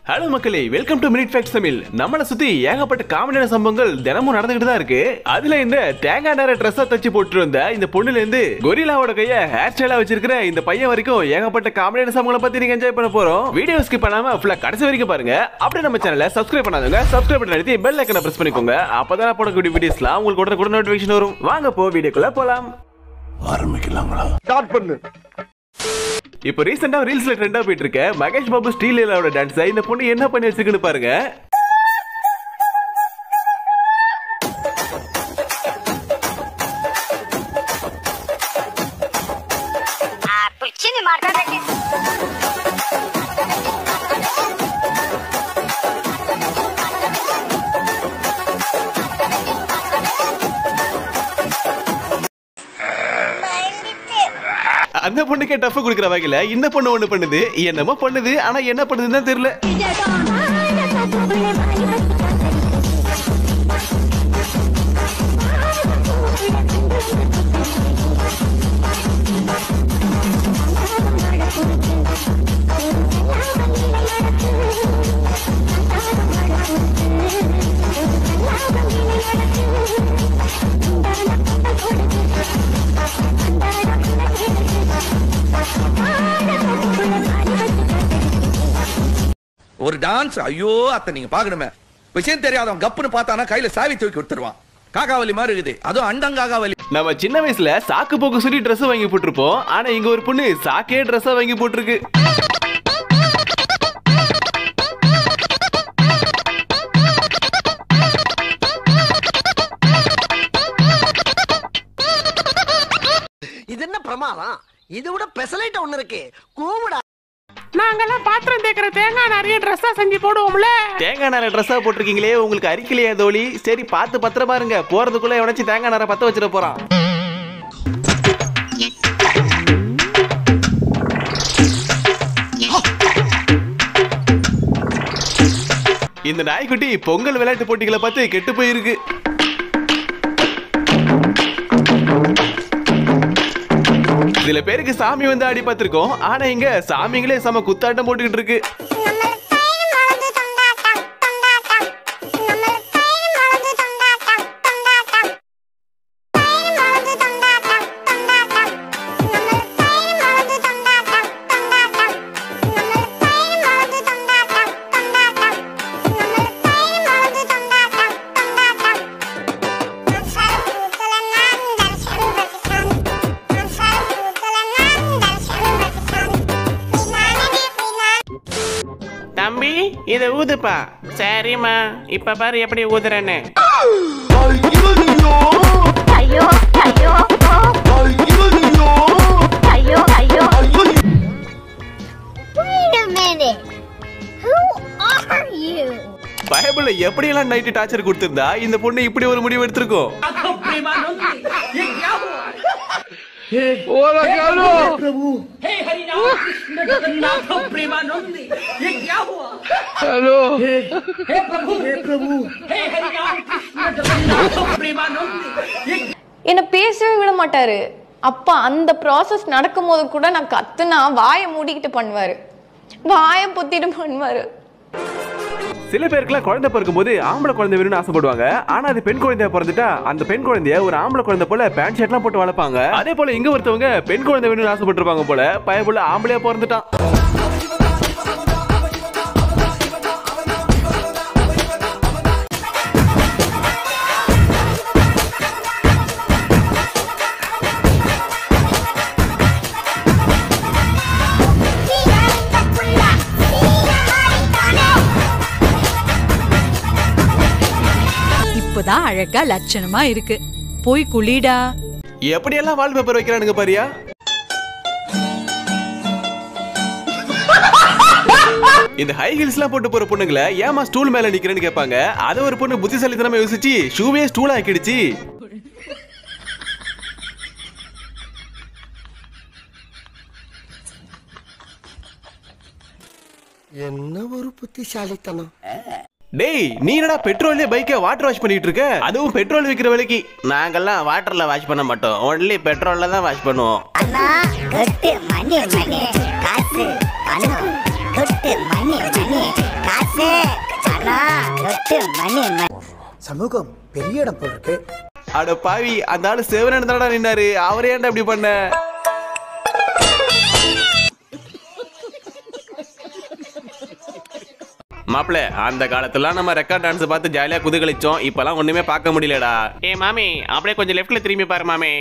Hello மக்களே, welcome to minute facts Tamil. நம்மளை சுத்தி ஏகப்பட்ட காமெடியான சம்பவங்கள் தினமும் நடந்துகிட்டு தான் இருக்கு. அதுல இந்த தேங்காய் நேர ட்ரெஸ்ஸா தச்சு போட்டு வந்த இந்த பொண்ணுல இருந்து கொரில்லாவோட கைய ஹேர் ஸ்டைலா வச்சிருக்கிற இந்த பையன் வரைக்கும் ஏகப்பட்ட காமெடியான சம்பவங்களை பத்தி நீங்க என்ஜாய் பண்ண போறோம். வீடியோ ஸ்கிப் பண்ணாம ஃபுல்லா கடைசி வரைக்கும் பாருங்க. அப்படியே நம்ம சேனலை சப்ஸ்கிரைப் பண்ணாதவங்க சப்ஸ்கிரைப் பண்ணி அழுத்தி பெல் ஐகானை பிரஸ் பண்ணிக்கோங்க. அப்பதான் போடக்கூடிய வீடியோஸ்லாம் உங்களுக்கு உடனே நோட்டிபிகேஷன் வரும். வாங்க போ வீடியோக்குள்ள போலாம். ஆரம்பிக்கலாங்களா? ஸ்டார்ட் பண்ணு. இப்போ ரீசெண்டா ரீல்ஸ்ல ட்ரெண்டா போயிட்டு இருக்க மகேஷ் பாபு ஸ்ரீலீலாவோட டான்ஸ் இந்த பொண்ணு என்ன பண்ணி வச்சிருக்குன்னு பாருங்க. அந்த பொண்ணுக்கே டஃப் குடுக்குற வகையில இந்த பொண்ணு ஒண்ணு பண்ணுது. என்னமோ பண்ணுது, ஆனா என்ன பண்ணுதுன்னு தான் தெரியல. ஒரு டான்ஸ், ஐயோ அத்தை நீங்க பாக்கணுமே. விஷயம் தெரியாதவன் கப்புன்னு பார்த்தானா கையில சாவி தூக்கி கொடுத்துருவான். காக்காவலி மாதிரி இருக்குது, அதுவும் அண்டங்காகாவலி. நம்ம சின்ன வயசுல சாக்கு போக்கு சொல்லி ட்ரெஸ் வாங்கி போட்டிருப்போம். ஆனா இங்க ஒரு பொண்ணு சாக்கே ட்ரெஸ்ஸா வாங்கி போட்டிருக்கு. இது என்ன பிரமாதம்? இது விட பெசலைட் ஒண்ணு இருக்கு. கூவுடா. நாங்கெல்லாம் பாத்திரம் தேக்கிற தேங்காய் நிறைய ட்ரெஸ்ஸா செஞ்சு போடுவோம்ல. தேங்காய் நேர ட்ரெஸ்ஸா போட்டிருக்கீங்களே, உங்களுக்கு அரிக்கலையா தோழி? சரி பார்த்து பத்திரமா இருங்க. போறதுக்குள்ள எவனாச்சும் தேங்காய் நேர பத்த வச்சிட போறான். இந்த நாய்க்குட்டி பொங்கல் விளையாட்டு போட்டிகளை பார்த்து கெட்டு போயிருக்கு. சில பேருக்கு சாமி வந்து ஆடி பார்த்திருக்கோம். ஆனா இங்க சாமிங்களே சம குத்தாட்டம் போட்டுக்கிட்டு இருக்கு. தம்பி இத ஊதுப்பா. சரிம்மா, இப்ப பாரு எப்படி ஊதுறேன்னு. ஐயோ ஐயோ ஐயோ ஐயோ. Wait a minute. Who are you? பைபிள்ல எப்படி எல்லாம் நைட் டார்ச்சர் கொடுத்திருந்தா இந்த பொண்ணு இப்படி ஒரு முடிவு எடுத்திருக்கோம். प्रभु हे हरि राम कृष्ण जगन्नाथ प्रेमानंद ये क्या हुआ? हेलो हे प्रभु हे हरि राम कृष्ण जगन्नाथ प्रेमानंद என்ன பேசவே விட மாட்டாரு. அப்பா அந்த ப்ராசஸ் நடக்கும்போது கூட நான் கத்துனா வாயை மூடிக்கிட்டு பண்ணுவாரு, வாயை பொத்திட்டு பண்ணுவாரு. சில பேருக்குலாம் குழந்தை பிறக்கும் போது ஆம்பளை குழந்தை வேணும்னு ஆசைப்படுவாங்க. ஆனா அது பெண் குழந்தையா பிறந்துட்டா அந்த பெண் குழந்தைய ஒரு ஆம்பளை குழந்தை போல பேண்ட் ஷர்ட்லாம் போட்டு வளர்ப்பாங்க. அதே போல இங்க ஒருத்தவங்க பெண் குழந்தை வேணும்னு ஆசைப்பட்டிருப்பாங்க போல, பயப்புள்ள ஆம்பளையா பிறந்துட்டான். இப்பதான் அழகா லட்சணமா இருக்கு, போய் குளிடா. எப்படி எல்லாம் வால் பேப்பர் வைக்கிறானுங்க பாரியா. இந்த ஹை ஹீல்ஸ் எல்லாம் போட்டு போற பொண்ணுங்களை ஏமா ஸ்டூல் மேல நிக்கிறேன்னு கேட்பாங்க. அத ஒரு பொண்ணு புத்திசாலித்தனமா யோசிச்சு ஷூவே ஸ்டூல் ஆக்கிடுச்சு. என்ன ஒரு புத்திசாலித்தனம். டேய், நீ என்னடா பெட்ரோல்ல பைக்கை வாட்டர் வாஷ் பண்ணிட்டு இருக்க? அதுவும் பெட்ரோல் விக்கிற விலைக்கு. நாங்கெல்லாம் வாட்டர்ல வாஷ் பண்ண மாட்டோம், ஒன்லி பெட்ரோல்ல தான் வாஷ் பண்ணுவோம். அண்ணா கட்டு மணி மணி காசு பணம் கட்டு மணி மணி காசு சமூகம் பெரிய இடம் போல் இருக்கு. அட பாவி, அந்த ஆளு செவனன் தானடா நின்னாரு, அவரே ஏன்டா இப்படி பண்ண? மாப்பிள, அந்த காலத்துல நம்ம ரெக்கார்ட் டான்ஸ் பார்த்து ஜாலியா குதுகலிச்சோம். இப்பெல்லாம் ஒண்ணுமே பார்க்க முடியலடா. ஏ மாமி, அப்படியே கொஞ்சம் லெஃப்ட்ல திரும்பி பாரு மாமி.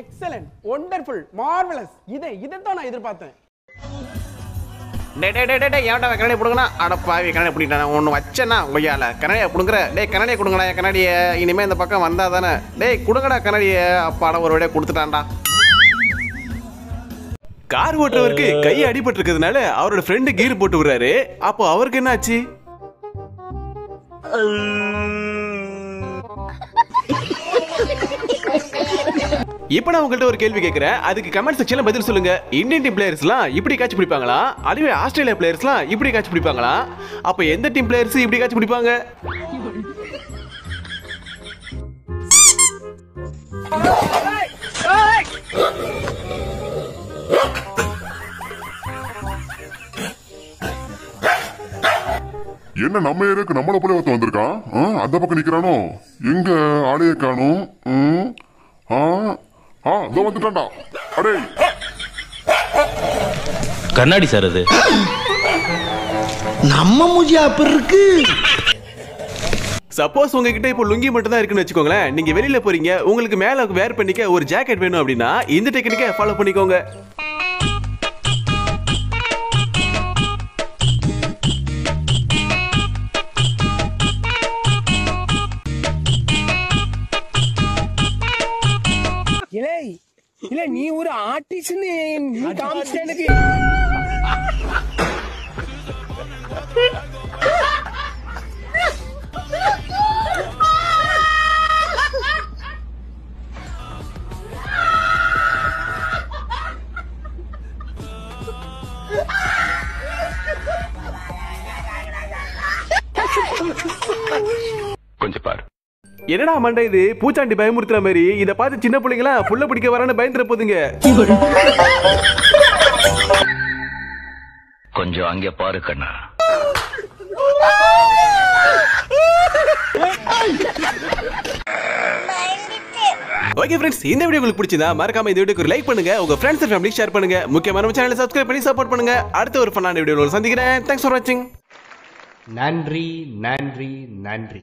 Excellent, wonderful, marvellous. இதைத்தான் நான் எதிர்பார்த்தேன். ஏன்டா கண்ணாடியை பிடுங்கண்ணா? அட பாவி, கண்ணாடியை பிடிக்கிட்டானே. ஒன்று வச்சேன்னா கொய்யால கண்ணாடியை பிடுங்குற. டேய் கண்ணாடியை கொடுங்கடா, கண்ணாடியை. இனிமேல் இந்த பக்கம் வந்தா தானே. டேய் கொடுங்கடா கண்ணாடியை. அப்பாட ஒரு விட கொடுத்துட்டான்டா. கார் ஓட்டுறவருக்கு கை அடிபட்டு இருக்கிறதுனால அவரோட ஃப்ரெண்டு கீர் போட்டு விடுறாரு. அப்போ அவருக்கு என்ன ஆச்சு? இப்ப நான் உங்கள்ட்ட ஒரு கேள்வி கேட்கிறேன், அதுக்கு கமெண்ட் செக்ஷன்ல பதில் சொல்லுங்க. இந்தியன் டீம் பிளேயர்ஸ்லாம் இப்படி காட்சி பிடிப்பாங்களா? அதுவே ஆஸ்திரேலியா பிளேயர்ஸ்லாம் இப்படி காட்சி பிடிப்பாங்களா? அப்ப எந்த டீம் பிளேயர்ஸ் இப்படி காட்சி பிடிப்பாங்க? என்ன நம்ம ஏரியாக்கு நம்மள போல ஒருத்தன் வந்திருக்கான். அந்த பக்கம் நிக்கிறானோ, எங்க ஆளையே காணும். வந்துட்டான்டா. அடே கண்ணாடி சார், அது நம்ம மூஞ்சி அப்படி இருக்கு. சப்போஸ் உங்ககிட்ட இப்போ லுங்கி மட்டும் தான் இருக்குன்னு வச்சுக்கோங்களேன். நீங்க வெளியில போறீங்க, உங்களுக்கு மேல வேர் பண்ணிக்க ஒரு ஜாக்கெட் வேணும் அப்படின்னா இந்த டெக்னிக்கை ஃபாலோ பண்ணிக்கோங்க. இல்ல நீ ஒரு ஆர்டிஸ்ட்னு நீ காமிச்சிட்ட எனக்கு. கொஞ்சம் பாரு. என்னடா மண்டை இது, பூச்சாண்டி பயமுறுத்துற மாதிரி. இத பார்த்து சின்ன பிள்ளைங்களா புள்ள பிடிக்க வரான்னு பயந்துற போதுங்க. கொஞ்சம் அங்கே பாரு கண்ணா. ஓகே ஃப்ரெண்ட்ஸ், இந்த வீடியோ உங்களுக்கு பிடிச்சதா மறக்காம இந்த வீடியோக்கு லைக் பண்ணுங்க, உங்க ஃப்ரெண்ட்ஸ் அண்ட் ஃபேமிலி ஷேர் பண்ணுங்க, முக்கியமான சேனலை சப்ஸ்கிரைப் பண்ணி சப்போர்ட் பண்ணுங்க. அடுத்த ஒரு ஃபன்னான வீடியோல சந்திக்கிறேன். தேங்க்ஸ் ஃபார் வாட்சிங். நன்றி நன்றி நன்றி.